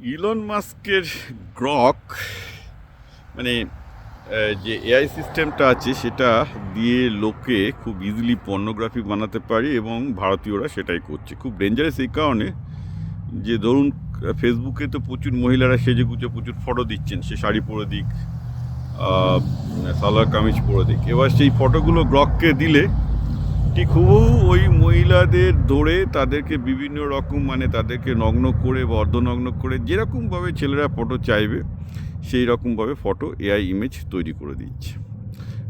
Elon মাস্কের Grok মানে যে এআই সিস্টেমটা আছে সেটা দিয়ে লোকে খুব ইজিলি পর্নোগ্রাফি বানাতে পারে এবং ভারতীয়রা সেটাই করছে। খুব ডেঞ্জারাস এই কারণে যে ধরুন ফেসবুকে তো প্রচুর মহিলারা সেজেগুজে প্রচুর ফটো দিচ্ছেন, সে শাড়ি পরে দিক, সালোয়ার কামিজ পরে দিক। এবার সেই ফটোগুলো গ্রককে দিলে ঠিক হুবহু ওই মহিলাদের ধরে তাদেরকে বিভিন্ন রকম তাদেরকে নগ্ন করে বা অর্ধনগ্ন করে যেরকমভাবে ছেলেরা ফটো চাইবে সেই রকমভাবে ফটো এআই ইমেজ তৈরি করে দিচ্ছে।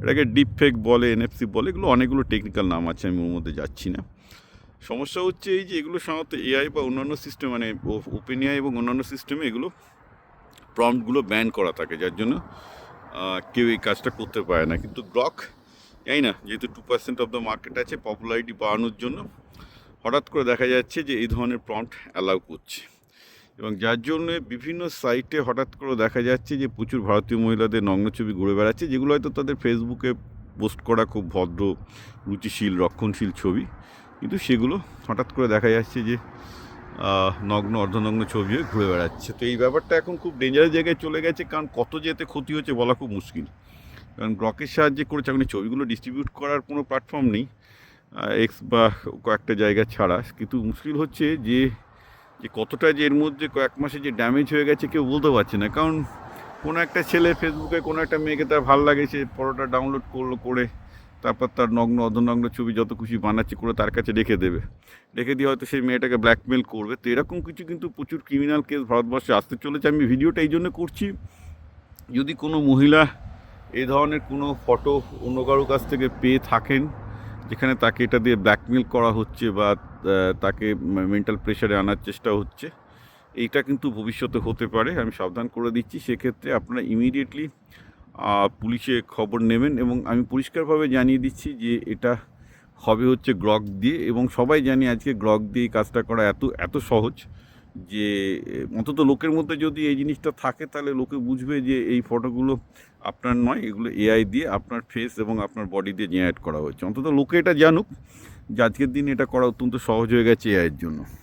এটাকে ডিপ ফেক বলে, এনএফসি বলে, এগুলো অনেকগুলো টেকনিক্যাল নাম আছে, আমি ওর মধ্যে যাচ্ছি না। সমস্যা হচ্ছে এই যে এগুলো সাধারণত এআই বা অন্যান্য সিস্টেম ওপেন এআই এবং অন্যান্য সিস্টেমে এগুলো প্রম্পটগুলো ব্যান করা থাকে, যার জন্য কেউ এই কাজটা করতে পারে না। কিন্তু গ্রক জানি না, যেহেতু 2% অফ দ্য মার্কেট আছে, পপুলারিটি বাড়ানোর জন্য হঠাৎ করে দেখা যাচ্ছে যে এই ধরনের প্রম্পট অ্যালাউ করছে, এবং যার জন্য বিভিন্ন সাইটে হঠাৎ করে দেখা যাচ্ছে যে প্রচুর ভারতীয় মহিলাদের নগ্ন ছবি ঘুরে বেড়াচ্ছে, যেগুলো হয়তো তাদের ফেসবুকে পোস্ট করা খুব ভদ্র, রুচিশীল, রক্ষণশীল ছবি, কিন্তু সেগুলো হঠাৎ করে দেখা যাচ্ছে যে নগ্ন অর্ধনগ্ন ছবিও ঘুরে বেড়াচ্ছে। তো এই ব্যাপারটা এখন খুব ডেঞ্জারাস জায়গায় চলে গেছে, কারণ কত যে এতে ক্ষতি হচ্ছে বলা খুব মুশকিল। কারণ গ্রকের সাহায্যে করেছে, এখন ছবিগুলো ডিস্ট্রিবিউট করার কোনো প্ল্যাটফর্ম নেই এক্স বা কয়েকটা জায়গা ছাড়া, কিন্তু মুশকিল হচ্ছে যে কতটা যে এর মধ্যে কয়েক মাসে যে ড্যামেজ হয়ে গেছে কেউ বলতে পারছে না। কারণ কোনো একটা ছেলে ফেসবুকে কোনো একটা মেয়েকে তার ভালো লাগে, সে ফটোটা ডাউনলোড করলো, করে তারপর তার নগ্ন অর্ধনগ্ন ছবি যত খুশি বানাচ্ছে করে তার কাছে রেখে দেবে, রেখে দিয়ে হয়তো সেই মেয়েটাকে ব্ল্যাকমেল করবে। তো এরকম কিছু কিন্তু প্রচুর ক্রিমিনাল কেস ভারতবর্ষে আসতে চলেছে। আমি ভিডিওটা এই জন্য করছি, যদি কোনো মহিলা এই ধরনের কোনো ফটো অন্য কারোর কাছ থেকে পেয়ে থাকেন যেখানে তাকে এটা দিয়ে ব্ল্যাকমেল করা হচ্ছে বা তাকে মেন্টাল প্রেশারে আনার চেষ্টা হচ্ছে, এইটা কিন্তু ভবিষ্যতে হতে পারে, আমি সাবধান করে দিচ্ছি। সেক্ষেত্রে আপনারা ইমিডিয়েটলি পুলিশে খবর নেবেন, এবং আমি পরিষ্কারভাবে জানিয়ে দিচ্ছি যে এটা হবে হচ্ছে গ্রক দিয়ে, এবং সবাই জানি আজকে গ্রক দিয়ে এই কাজটা করা এত এত সহজ যে অন্তত লোকের মধ্যে যদি এই জিনিসটা থাকে তাহলে লোকে বুঝবে যে এই ফটোগুলো আপনার নয়, এগুলো এআই দিয়ে আপনার ফেস এবং আপনার বডি দিয়ে জেনারেট করা হচ্ছে। অন্তত লোকে এটা জানুক যে আজকের দিনে এটা করা অত্যন্ত সহজ হয়ে গেছে এআইয়ের জন্য।